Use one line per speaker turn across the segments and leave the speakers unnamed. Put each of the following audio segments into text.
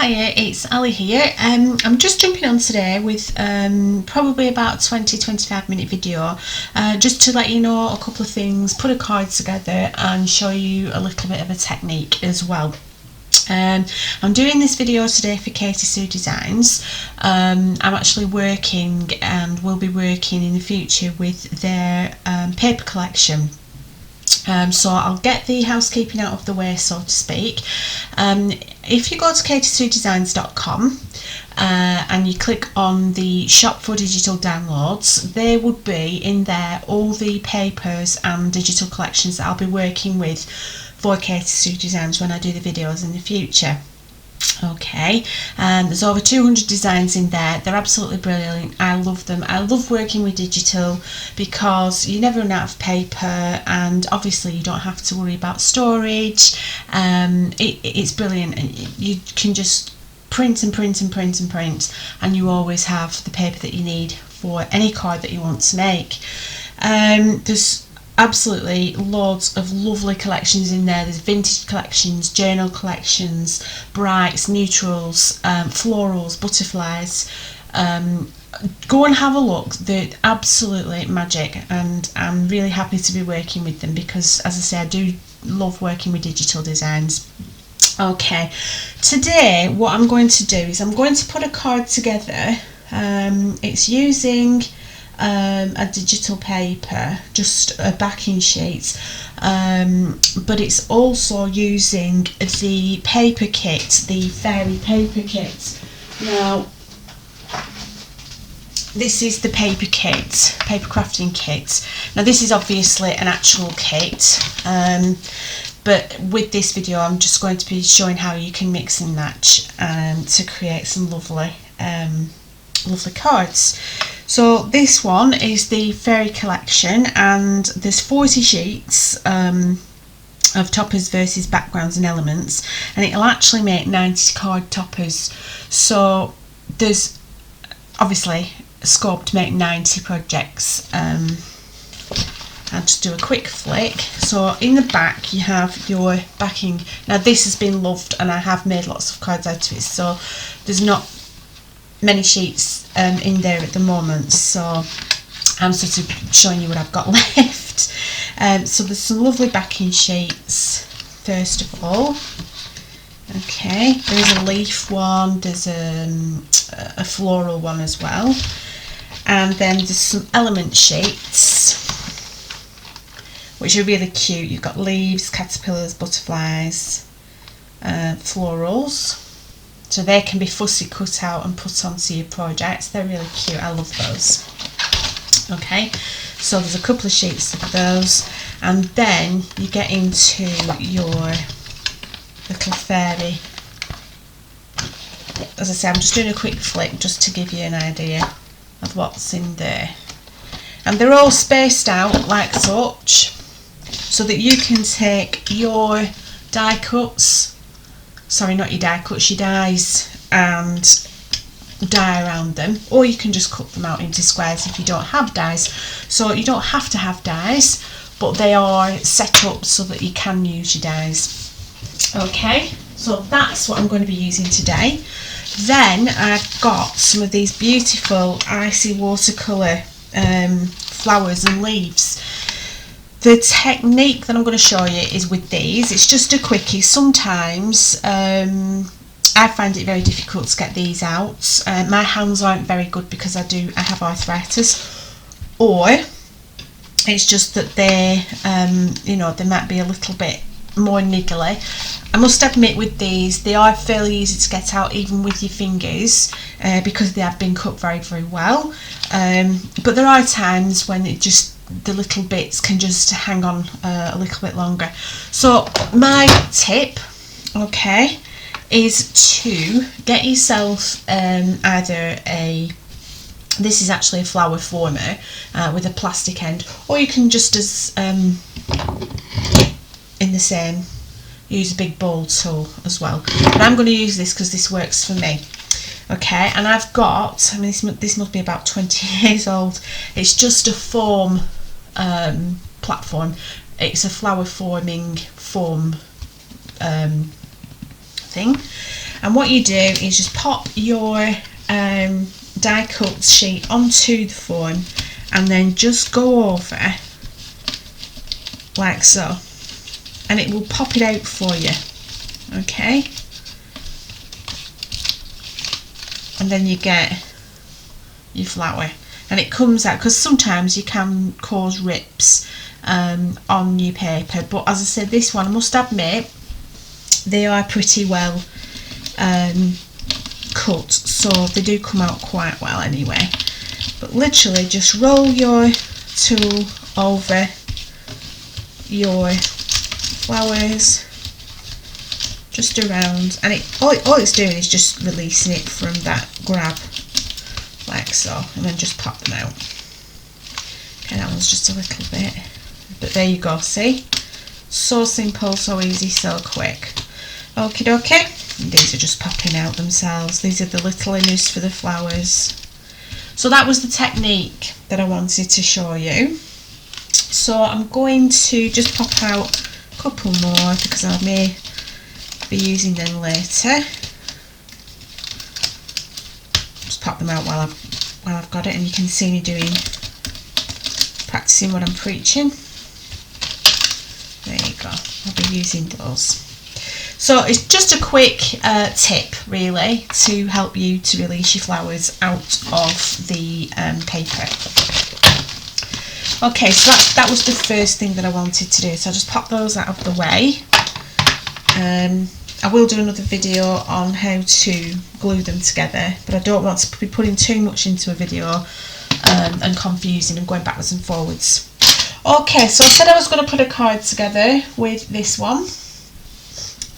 Hiya, it's Ali here. I'm just jumping on today with probably about 20-25 minute video just to let you know a couple of things, put a card together and show you a little bit of a technique as well. I'm doing this video today for Katy Designs. I'm actually working and will be working in the future with their paper collection. So I'll get the housekeeping out of the way, so to speak. If you go to katydesigns.com and you click on the shop for digital downloads, there would be in there all the papers and digital collections that I'll be working with for Katy Designs when I do the videos in the future. Okay, there's over 200 designs in there. They're absolutely brilliant. I love them. I love working with digital because you never run out of paper, and obviously you don't have to worry about storage. It's brilliant. You can just print and print and print and print, and you always have the paper that you need for any card that you want to make. There's absolutely loads of lovely collections in there. There's vintage collections, journal collections, brights, neutrals, florals, butterflies. Go and have a look. They're absolutely magic, and I'm really happy to be working with them because, as I say, I do love working with digital designs. Okay, today what I'm going to do is I'm going to put a card together. It's using a digital paper, just a backing sheet, but it's also using the paper kit, the fairy paper kit. Now this is the paper kit, Papercrafting kit. Now this is obviously an actual kit, but with this video I'm just going to be showing how you can mix and match to create some lovely cards. So this one is the fairy collection, and there's 40 sheets of toppers versus backgrounds and elements, and it'll actually make 90 card toppers. So there's obviously scope to make 90 projects. I'll just do a quick flick. So in the back you have your backing. Now this has been loved and I have made lots of cards out of it, so there's not many sheets in there at the moment, so I'm sort of showing you what I've got left. So there's some lovely backing sheets first of all. Okay, there's a leaf one, there's a floral one as well, and then there's some element sheets which are really cute. You've got leaves, caterpillars, butterflies, florals. So they can be fussy cut out and put onto your projects. They're really cute. I love those. Okay, so there's a couple of sheets of those, and then you get into your little fairy. As I say, I'm just doing a quick flick just to give you an idea of what's in there. And they're all spaced out like such, so that you can take your die cuts, sorry, not your die cuts, your dies, and die around them, or you can just cut them out into squares if you don't have dies. So you don't have to have dies, but they are set up so that you can use your dies. Okay, so that's what I'm going to be using today. Then I've got some of these beautiful icy watercolour flowers and leaves. The technique that I'm going to show you is with these. It's just a quickie. Sometimes I find it very difficult to get these out. My hands aren't very good because I have arthritis, or it's just that they they might be a little bit more niggly. I must admit with these, they are fairly easy to get out even with your fingers because they have been cut very, very well. But there are times when the little bits can just hang on a little bit longer. So my tip, okay, is to get yourself either this is actually a flower former with a plastic end, or you can just in the same use a big bowl tool as well. But I'm going to use this because this works for me. Okay, and I've got, I mean this must be about 20 years old. It's just a foam platform. It's a flower forming foam thing, And what you do is just pop your die cut sheet onto the foam and then just go over like so, and it will pop it out for you. Okay, and then you get your flower, and it comes out, because sometimes you can cause rips on your paper, but as I said, this one, I must admit, they are pretty well cut, so they do come out quite well anyway. But literally just roll your tool over your flowers just around, and all it's doing is just releasing it from that grab like so, and then just pop them out. Okay, that one's just a little bit, but there you go, see? So simple, so easy, so quick. Okie dokie, and these are just popping out themselves. These are the little inners for the flowers. So that was the technique that I wanted to show you. So I'm going to just pop out a couple more because I may be using them later. Just pop them out while I've got it, and you can see me practicing what I'm preaching. There you go, I'll be using those. So it's just a quick tip really to help you to release your flowers out of the paper. Okay, so that was the first thing that I wanted to do, so I'll just pop those out of the way. I will do another video on how to glue them together, but I don't want to be putting too much into a video and confusing and going backwards and forwards. Okay, so I said I was going to put a card together with this one.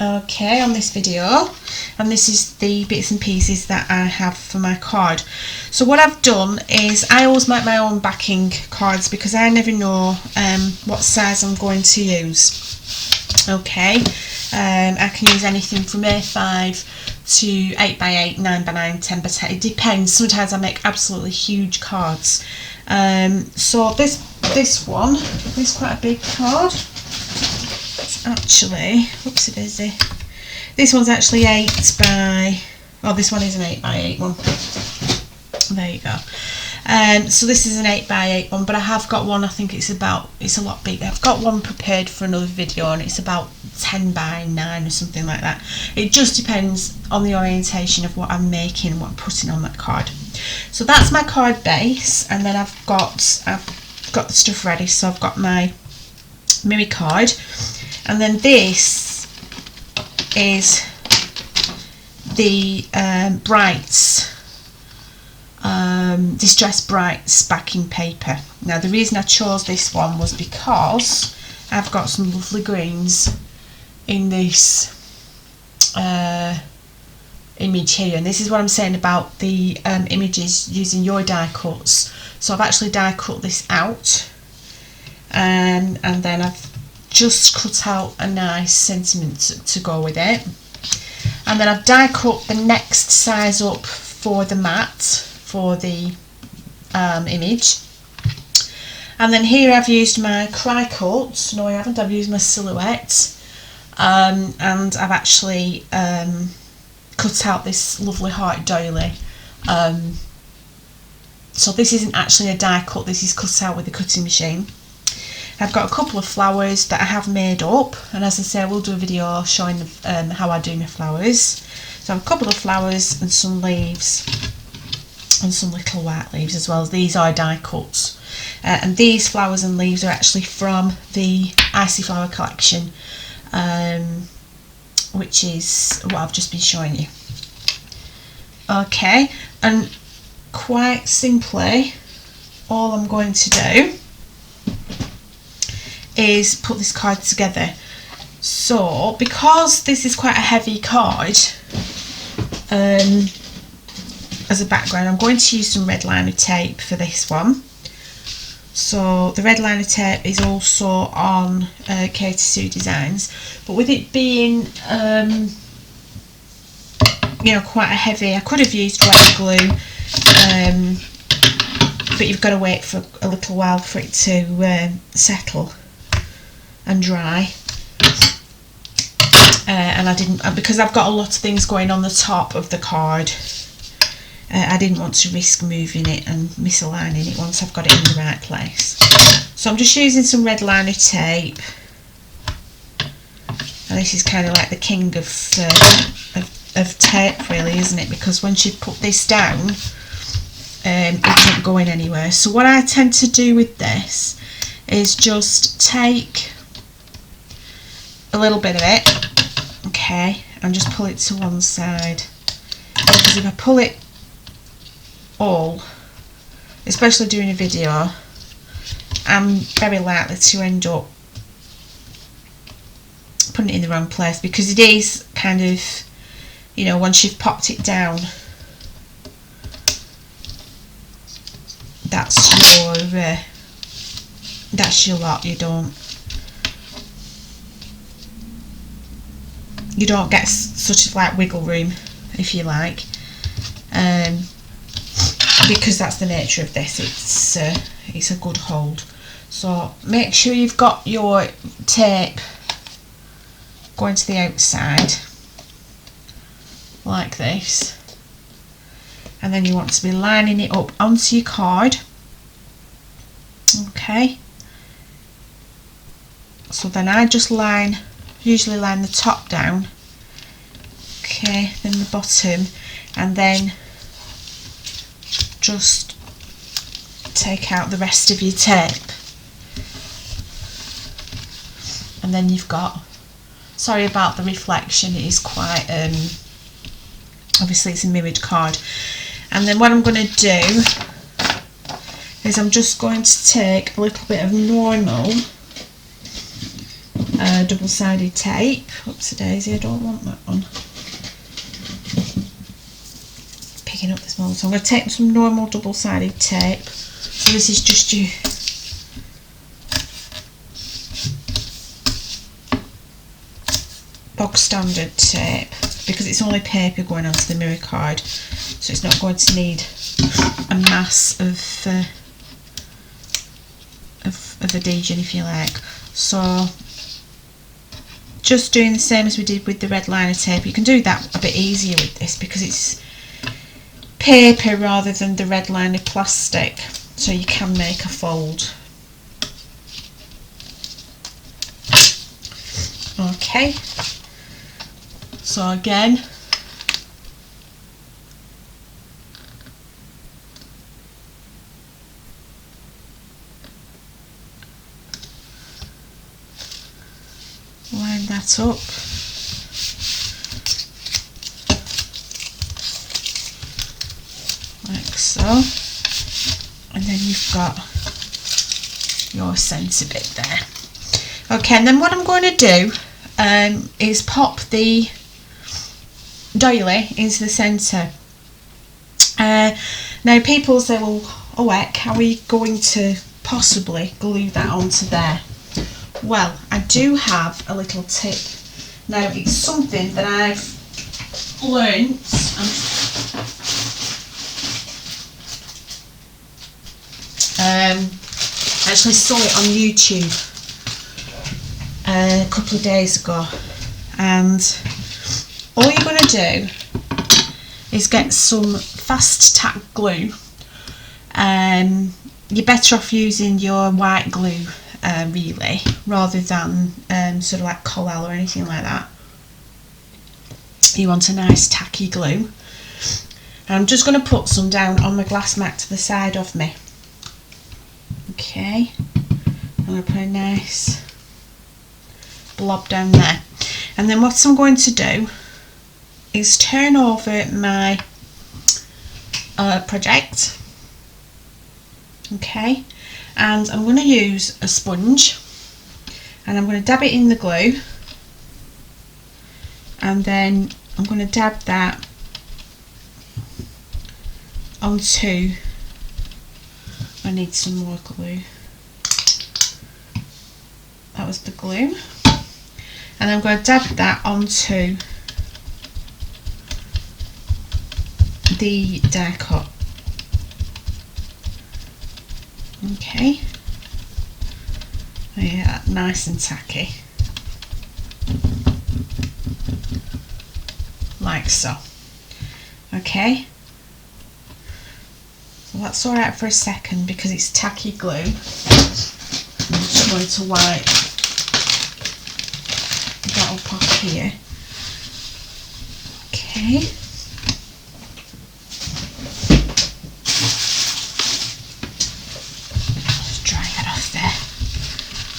Okay, on this video, and this is the bits and pieces that I have for my card. So what I've done is I always make my own backing cards because I never know what size I'm going to use. Okay, I can use anything from A5 to 8x8, 9x9, 10x10, it depends. Sometimes I make absolutely huge cards. So this one is quite a big card. Actually, whoopsie daisy, this one's actually 8 by, oh, this one is an 8x8 one. There you go. So this is an 8x8 one, but I have got one, I think it's a lot bigger. I've got one prepared for another video and it's about 10x9 or something like that. It just depends on the orientation of what I'm making and what I'm putting on that card. So that's my card base, and then I've got the stuff ready. So I've got my mini card, and then this is the Brights Distress Brights backing paper. Now the reason I chose this one was because I've got some lovely greens in this image here, and this is what I'm saying about the images using your die cuts. So I've actually die cut this out, and then I've just cut out a nice sentiment to go with it, and then I've die cut the next size up for the mat for the image, and then here I've used my cry cut. No, I haven't. I've used my silhouette, and I've actually cut out this lovely heart doily. So this isn't actually a die cut, this is cut out with the cutting machine. I've got a couple of flowers that I have made up, and as I say, I will do a video showing how I do my flowers. So I have a couple of flowers and some leaves, and some little white leaves as well. These are die cuts, and these flowers and leaves are actually from the Icy Flower collection, which is what I've just been showing you. Okay, and quite simply, all I'm going to do is put this card together. So because this is quite a heavy card, as a background, I'm going to use some red liner tape for this one. So the red liner tape is also on Katy Sue Designs, but with it being you know, quite a heavy, I could have used wet glue, but you've got to wait for a little while for it to settle and dry. and I didn't, because I've got a lot of things going on the top of the card. I didn't want to risk moving it and misaligning it once I've got it in the right place. So I'm just using some red liner tape, and this is kind of like the king of tape, really, isn't it? Because once you put this down, it isn't going anywhere. So what I tend to do with this is just take a little bit of it, okay, and just pull it to one side, because if I pull it all, especially doing a video, I'm very likely to end up putting it in the wrong place, because it is kind of, you know, once you've popped it down, that's your lot. You don't get such a like wiggle room, if you like, because that's the nature of this. It's a good hold. So make sure you've got your tape going to the outside like this, and then you want to be lining it up onto your card, okay. So then I just usually line the top down, okay, then the bottom, and then just take out the rest of your tape, and then you've got, sorry about the reflection, it is quite obviously it's a mirrored card. And then what I'm going to do is I'm just going to take a little bit of normal double-sided tape. Oops a daisy, I don't want that one. Picking up this mold. So I'm going to take some normal double-sided tape. So this is just your bog standard tape, because it's only paper going onto the mirror card, so it's not going to need a mass of adhesion, if you like. So just doing the same as we did with the red liner tape. You can do that a bit easier with this because it's paper rather than the red liner plastic, so you can make a fold. Okay, so again, line that up, like so, and then you've got your centre bit there. Okay, and then what I'm going to do is pop the doily into the centre. Now people say, well, oh heck, how are we going to possibly glue that onto there? Well, I do have a little tip. Now it's something that I've learnt, actually saw it on YouTube a couple of days ago, and all you're going to do is get some fast tack glue. You're better off using your white glue really, rather than sort of like Collel or anything like that. You want a nice tacky glue, and I'm just going to put some down on the glass mat to the side of me. Okay, I'm going to put a nice blob down there, and then what I'm going to do is turn over my project, okay, and I'm going to use a sponge, and I'm going to dab it in the glue, and then I'm going to dab that onto, I need some more glue, that was the glue, and I'm going to dab that onto the die cut. Okay, yeah, nice and tacky. like so. Okay, so that's alright for a second because it's tacky glue. I'm just going to wipe that up off here. Okay. Just dry that off there.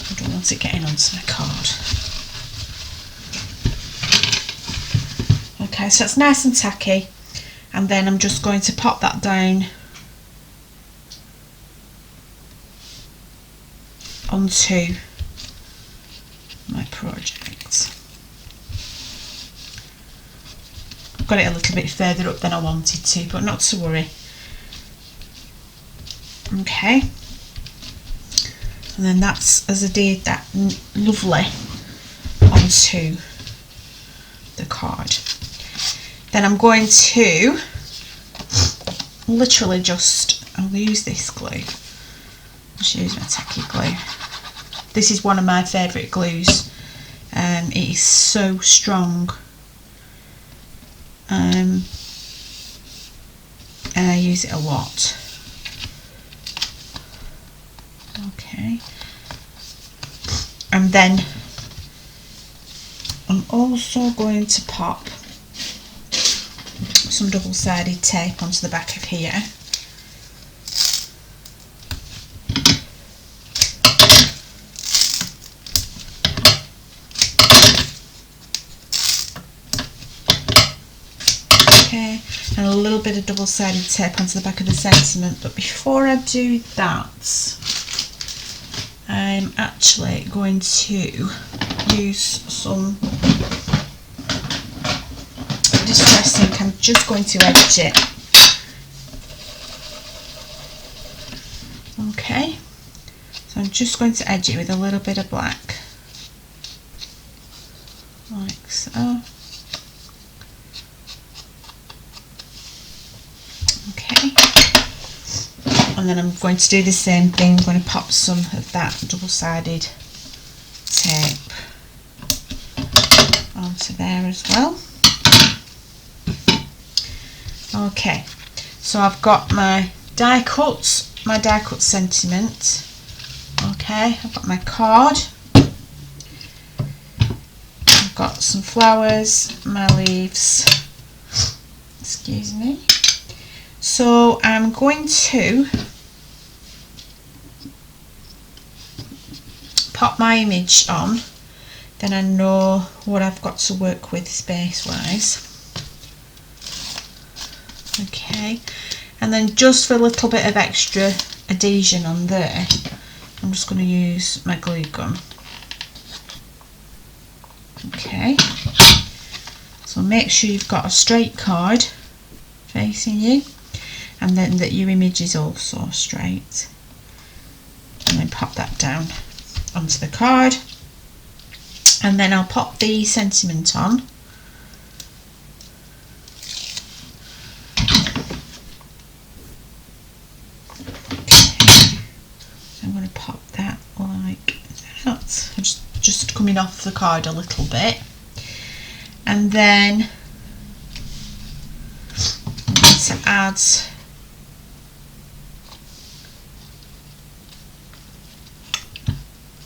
I don't want it getting onto my card. Okay, so it's nice and tacky, and then I'm just going to pop that down onto my project. I've got it a little bit further up than I wanted to, but not to worry. Okay, and then that's as I did that lovely onto the card. Then I'm going to literally just, I'll use this glue. I'll use my tacky glue. This is one of my favourite glues. It is so strong. And I use it a lot. Okay. And then I'm also going to pop some double-sided tape onto the back of here. Okay, and a little bit of double-sided tape onto the back of the sentiment, but before I do that, I'm actually going to use some distress ink. I'm just going to edge it. Okay, so I'm just going to edge it with a little bit of black, like so. Okay, and then I'm going to do the same thing. I'm going to pop some of that double-sided tape onto there as well. Okay, so I've got my die cut sentiment. Okay, I've got my card. I've got some flowers, my leaves. Excuse me. So I'm going to pop my image on, then I know what I've got to work with space wise. Okay, and then just for a little bit of extra adhesion on there, I'm just going to use my glue gun. Okay, so make sure you've got a straight card facing you, and then that your image is also straight, and then pop that down onto the card, and then I'll pop the sentiment on. I'm going to pop that like that. I'm just coming off the card a little bit, and then I'm going to add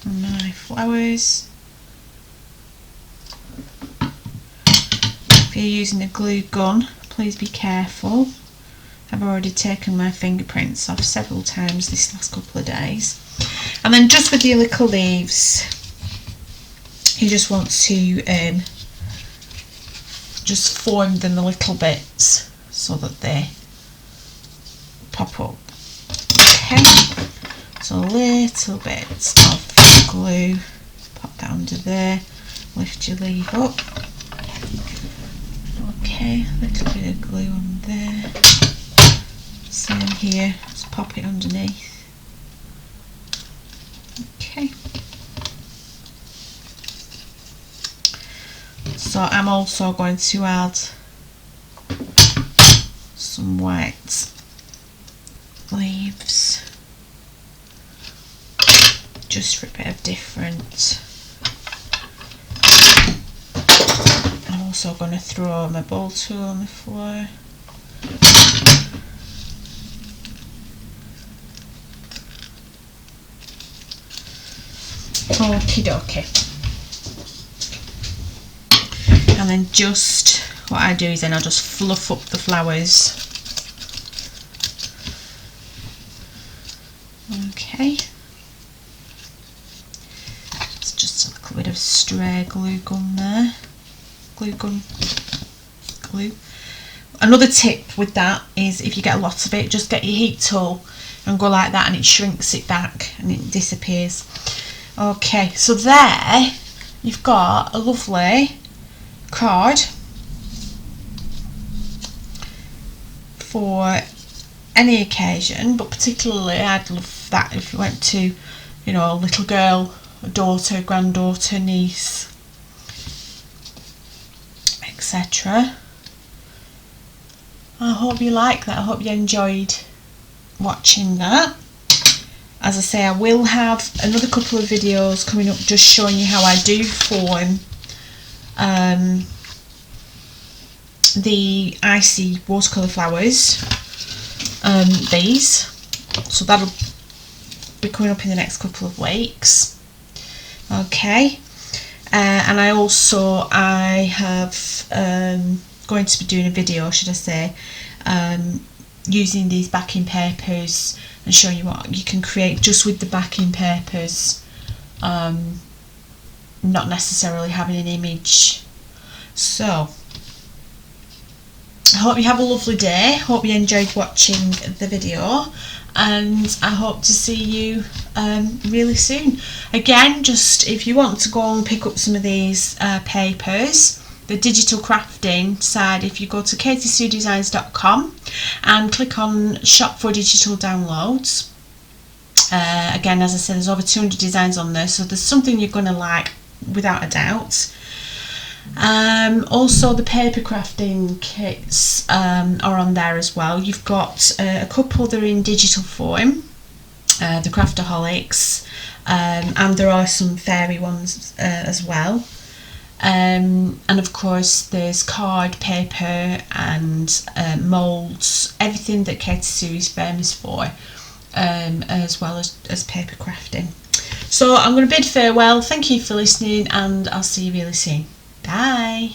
my flowers. If you're using a glue gun, please be careful. I've already taken my fingerprints off several times this last couple of days. And then just with your little leaves, you just want to just form them a little bits so that they pop up. Okay, so a little bit of glue, pop that under there, lift your leaf up. Okay, a little bit of glue on there. Same here, just pop it underneath. Okay. So I'm also going to add some white leaves, just for a bit of different. I'm also going to throw my bowl tool on the floor. Okie dokie. And then just what I do is then I'll just fluff up the flowers. Okay. It's just a little bit of stray glue gun there. Glue. Another tip with that is if you get lots of it, just get your heat tool and go like that and it shrinks it back and it disappears. Okay, so there you've got a lovely card for any occasion, but particularly I'd love that if you went to, you know, a little girl, a daughter, granddaughter, niece, etc. I hope you like that. I hope you enjoyed watching that. As I say, I will have another couple of videos coming up just showing you how I do form the icy watercolour flowers, these. So that'll be coming up in the next couple of weeks. Okay. And I have going to be doing a video, should I say, using these backing papers and showing you what you can create just with the backing papers, not necessarily having an image. So I hope you have a lovely day, hope you enjoyed watching the video, and I hope to see you really soon. Again, just if you want to go and pick up some of these papers, the digital crafting side, if you go to katysuedesigns.com and click on shop for digital downloads, again, as I said, there's over 200 designs on there, so there's something you're going to like without a doubt. Also the paper crafting kits are on there as well. You've got a couple that are in digital form, the Craftaholics, and there are some fairy ones as well. And of course there's card, paper and moulds, everything that Katy Sue is famous for, as well as paper crafting. So I'm going to bid farewell, thank you for listening, and I'll see you really soon. Bye.